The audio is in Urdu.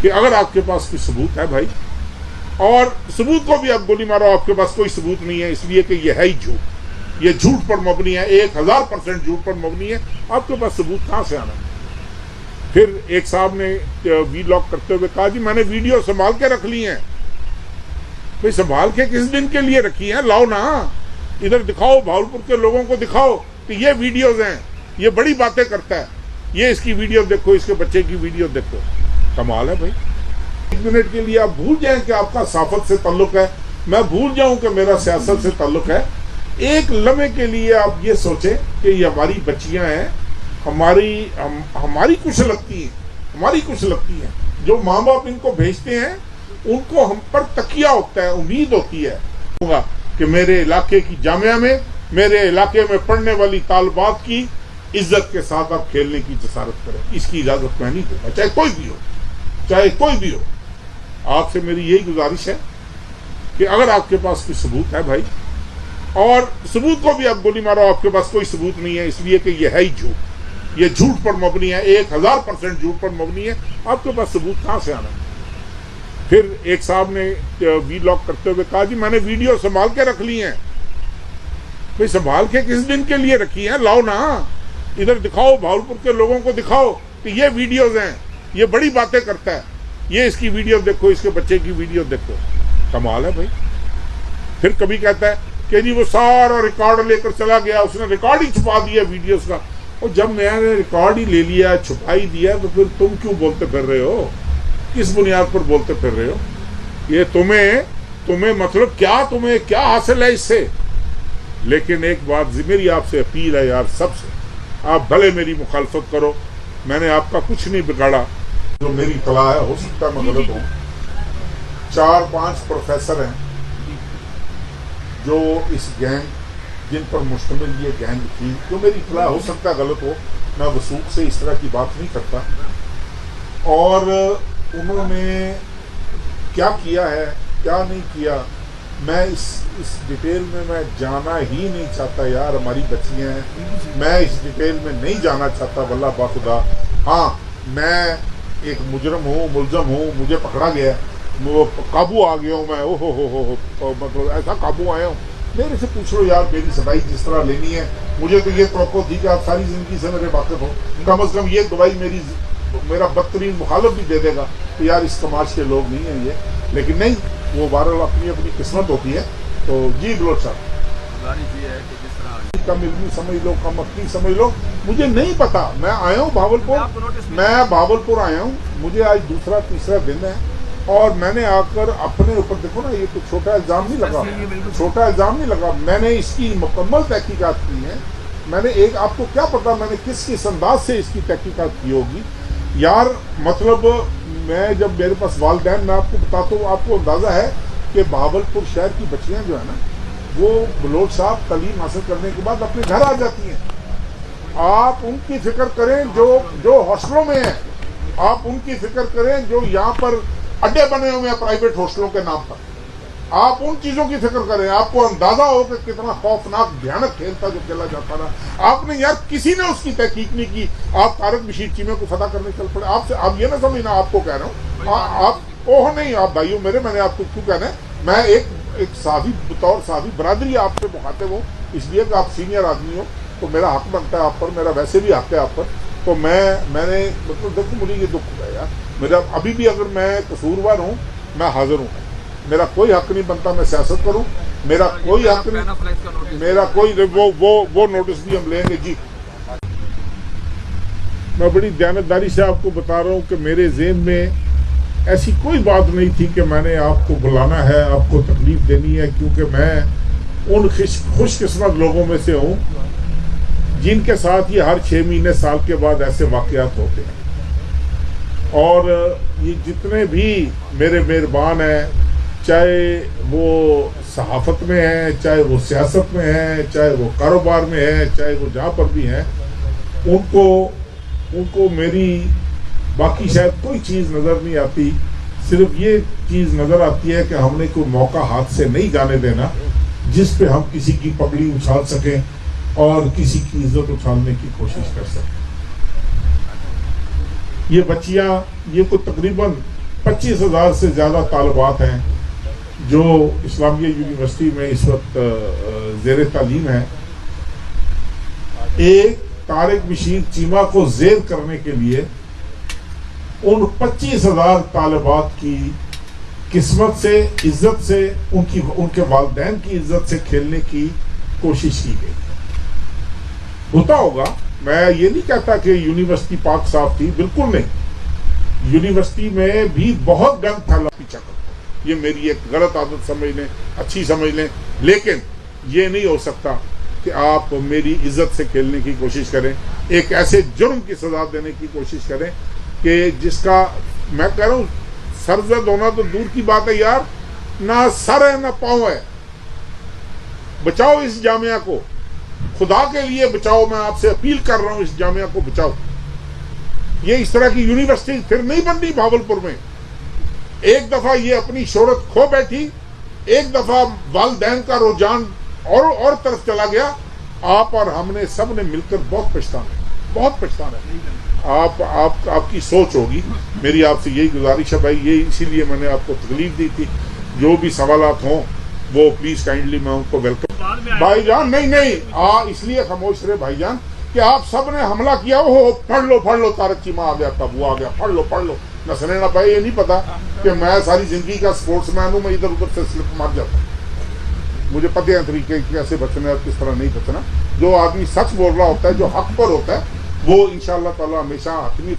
کہ اگر آپ کے پاس کوئی ثبوت ہے بھائی، اور ثبوت کو بھی آپ گولی مارو، آپ کے پاس کوئی ثبوت نہیں ہے اس لیے کہ یہ ہے ہی جھوٹ، یہ جھوٹ پر مبنی ہے، 1000% جھوٹ پر مبنی ہے، آپ کے پاس ثبوت کہاں سے آنا ہے؟ پھر ایک صاحب نے وی لاگ کرتے ہوئے کہا جی میں نے ویڈیو سنبھال کے رکھ لی ہیں۔ بھائی سنبھال کے کس دن کے لیے رکھی ہیں؟ لاؤ نا، ادھر دکھاؤ، بھاولپور کے لوگوں کو دکھاؤ کہ یہ ویڈیوز ہیں، یہ بڑی باتیں کرتا ہے، یہ اس کی ویڈیو دیکھو، اس کے بچے کی ویڈیو دیکھو۔ کمال ہے بھائی، 1 منٹ کے لیے آپ بھول جائیں کہ آپ کا صحافت سے تعلق ہے، میں بھول جاؤں کہ میرا سیاست سے تعلق ہے، ایک لمحے کے لیے آپ یہ سوچیں کہ یہ ہماری بچیاں ہیں، ہماری کچھ لگتی ہیں، جو ماں باپ ان کو بھیجتے ہیں ان کو ہم پر تکیہ ہوتا ہے، امید ہوتی ہے کہ میرے علاقے کی جامعہ میں، میرے علاقے میں پڑھنے والی طالبات کی عزت کے ساتھ آپ کھیلنے کی جسارت کریں۔ اس کی اجازت میں نہیں دوں گا، چاہے کوئی بھی ہو۔ آپ سے میری یہی گزارش ہے کہ اگر آپ کے پاس کوئی ثبوت ہے بھائی، اور ثبوت کو بھی آپ گولی مارو، آپ کے پاس کوئی ثبوت نہیں ہے اس لیے کہ یہ ہے ہی جھوٹ، یہ جھوٹ پر مبنی ہے، 1000% جھوٹ پر مبنی ہے، آپ کے پاس ثبوت کہاں سے آنا ہے؟ پھر ایک صاحب نے وی لاگ کرتے ہوئے کہا جی میں نے ویڈیو سنبھال کے رکھ لی ہیں۔ بھئی سنبھال کے کس دن کے لیے رکھی ہیں؟ لاؤ نا، ادھر دکھاؤ، بھاولپور کے لوگوں کو دکھاؤ کہ یہ ویڈیوز ہیں، یہ بڑی باتیں کرتا ہے، یہ اس کی ویڈیو دیکھو، اس کے بچے کی ویڈیو دیکھو۔ کمال ہے بھائی۔ پھر کبھی کہتا ہے کہ جی وہ سارا ریکارڈ لے کر چلا گیا، اس نے ریکارڈ ہی چھپا دیا ویڈیوز کا۔ اور جب میں نے ریکارڈ ہی لے لیا، چھپائی دیا، تو پھر تم کیوں بولتے پھر رہے ہو؟ کس بنیاد پر بولتے پھر رہے ہو؟ یہ تمہیں مطلب کیا، تمہیں کیا حاصل ہے اس سے؟ لیکن ایک بات میری آپ سے اپیل ہے یار، سب سے، آپ بھلے میری مخالفت کرو، میں نے آپ کا کچھ نہیں بگاڑا، جو میری اطلاع ہے، ہو سکتا ہے میں غلط ہوں، 4-5 پروفیسر ہیں جو اس گینگ، جن پر مشتمل یہ گینگ تھی، جو میری اطلاع ہو سکتا ہے غلط ہو، میں وثوق سے اس طرح کی بات نہیں کرتا، اور انہوں نے کیا کیا ہے کیا نہیں کیا میں اس ڈیٹیل میں جانا ہی نہیں چاہتا یار، ہماری بچیاں ہیں، میں اس ڈیٹیل میں نہیں جانا چاہتا واللہ باخدا۔ ہاں میں ایک مجرم ہوں، ملزم ہوں، مجھے پکڑا گیا، قابو آ گیا ہوں میں، مطلب ایسا قابو آیا ہوں، میرے سے پوچھ لو یار، میری صدائی جس طرح لینی ہے، مجھے تو یہ توقع تھی کہ آپ ساری زندگی سے میرے واقف ہو، کم از کم یہ دوائی میرا بدترین مخالف بھی دے دے گا کہ یار اس کماش کے لوگ نہیں ہیں یہ، لیکن نہیں، وہ بہرحال اپنی قسمت ہوتی ہے۔ تو جی بلوچ صاحب، کم علمی سمجھ لو، کم عقلی سمجھ لو، مجھے نہیں پتا، میں آیا ہوں بھاولپور آیا ہوں، مجھے آج 2-3 دن ہے، اور میں نے آ کر اپنے اوپر، دیکھو نا، یہ کوئی چھوٹا الزام نہیں لگا، میں نے اس کی مکمل تحقیقات کی ہیں، میں نے آپ کو کیا پتا میں نے کس انداز سے اس کی تحقیقات کی ہوگی یار، مطلب میں جب میرے پاس والدین، میں آپ کو بتاتا ہوں، آپ کو اندازہ ہے کہ بہاولپور شہر کی بچیاں جو ہیں نا، وہ بلوچ صاحب تعلیم حاصل کرنے کے بعد اپنے گھر آ جاتی ہیں۔ آپ ان کی فکر کریں جو ہاسٹلوں میں ہیں، آپ ان کی فکر کریں جو یہاں پر اڈے بنے ہوئے ہیں پرائیویٹ ہاسٹلوں کے نام پر، آپ ان چیزوں کی فکر کریں، آپ کو اندازہ ہو کہ کتنا خوفناک بھیانک کھیل تھا جو کھیلا جاتا رہا۔ آپ نے یار کسی نے اس کی تحقیق نہیں کی، آپ طارق بشیر چیمے کو فتح کرنے چل پڑے۔ آپ یہ نہ سمجھنا آپ کو کہہ رہا ہوں، آپ نہیں، آپ بھائیوں میرے، میں نے آپ کو کیوں کہنا ہے، میں ایک صحافی، بطور صحافی برادری آپ سے مخاطب ہوں، اس لیے کہ آپ سینئر آدمی ہو تو میرا حق بنتا ہے آپ پر، میرا ویسے بھی حق ہے آپ پر، تو میں نے مطلب دیکھو، مجھے یہ دکھ ہوا ہے یار، میرا ابھی بھی اگر میں قصوروار ہوں، میں حاضر ہوں، میرا کوئی حق نہیں بنتا میں سیاست کروں، میرا کوئی حق نہیں، میرا کوئی وہ نوٹس بھی ہم لیں گے جی۔ میں بڑی دیانتداری سے آپ کو بتا رہا ہوں کہ میرے ذہن میں ایسی کوئی بات نہیں تھی کہ میں نے آپ کو بلانا ہے، آپ کو تکلیف دینی ہے، کیونکہ میں ان خوش قسمت لوگوں میں سے ہوں جن کے ساتھ یہ ہر 6 مہینے سال کے بعد ایسے واقعات ہوتے ہیں، اور یہ جتنے بھی میرے مہربان ہیں، چاہے وہ صحافت میں ہیں، چاہے وہ سیاست میں ہیں، چاہے وہ کاروبار میں ہیں، چاہے وہ جہاں پر بھی ہیں، ان کو میری باقی شاید کوئی چیز نظر نہیں آتی، صرف یہ چیز نظر آتی ہے کہ ہم نے کوئی موقع ہاتھ سے نہیں جانے دینا جس پہ ہم کسی کی پگڑی اچھال سکیں اور کسی کی عزت اچھالنے کی کوشش کر سکیں۔ یہ بچیاں، یہ کوئی تقریباً 25,000 سے زیادہ طالبات ہیں جو اسلامیہ یونیورسٹی میں اس وقت زیر تعلیم ہیں. ایک طارق بشیر چیمہ کو زیر کرنے کے لیے ان 25,000 طالبات کی قسمت سے، عزت سے، ان کے والدین کی عزت سے کھیلنے کی کوشش کی گئی. ہوتا ہوگا، میں یہ نہیں کہتا کہ یونیورسٹی پاک صاف تھی، بالکل نہیں. یونیورسٹی میں بھی بہت گند تھا پیچھا کر، یہ میری ایک غلط عادت سمجھ لیں، اچھی سمجھ لیں، لیکن یہ نہیں ہو سکتا کہ آپ میری عزت سے کھیلنے کی کوشش کریں، ایک ایسے جرم کی سزا دینے کی کوشش کریں کہ جس کا میں کہہ رہا ہوں سرزد ہونا تو دور کی بات ہے یار، نہ سر ہے نہ پاؤں ہے. بچاؤ اس جامعہ کو، خدا کے لیے بچاؤ. میں آپ سے اپیل کر رہا ہوں، اس جامعہ کو بچاؤ. یہ اس طرح کی یونیورسٹی پھر نہیں بننی بھاولپور میں. ایک دفعہ یہ اپنی شہرت کھو بیٹھی، ایک دفعہ والدین کا رجحان اور طرف چلا گیا. آپ اور ہم نے سب نے مل کر بہت پچھتانا ہے. آپ کی سوچ ہوگی. میری آپ سے یہی گزارش ہے بھائی، یہ اسی لیے میں نے آپ کو تکلیف دی تھی. جو بھی سوالات ہوں وہ پلیز کائنڈلی میں ان کو ویلکم. بھائی جان نہیں اس لیے خاموش رہے بھائی جان کہ آپ سب نے حملہ کیا. وہ پڑھ لو طارق چیمہ آ گیا، تب وہ آ گیا، پڑھ لو. نسلیں نہ پائے، یہ نہیں پتا کہ میں ساری زندگی کا سپورٹس مین ہوں. میں ادھر ادھر سے سلپ مار جاتا ہوں. مجھے پتہ ہے طریقے کیسے بچنا اور کس طرح نہیں بچنا. جو آدمی سچ بول رہا ہوتا ہے، جو حق پر ہوتا ہے، وہ انشاءاللہ تعالی ہمیشہ حتمی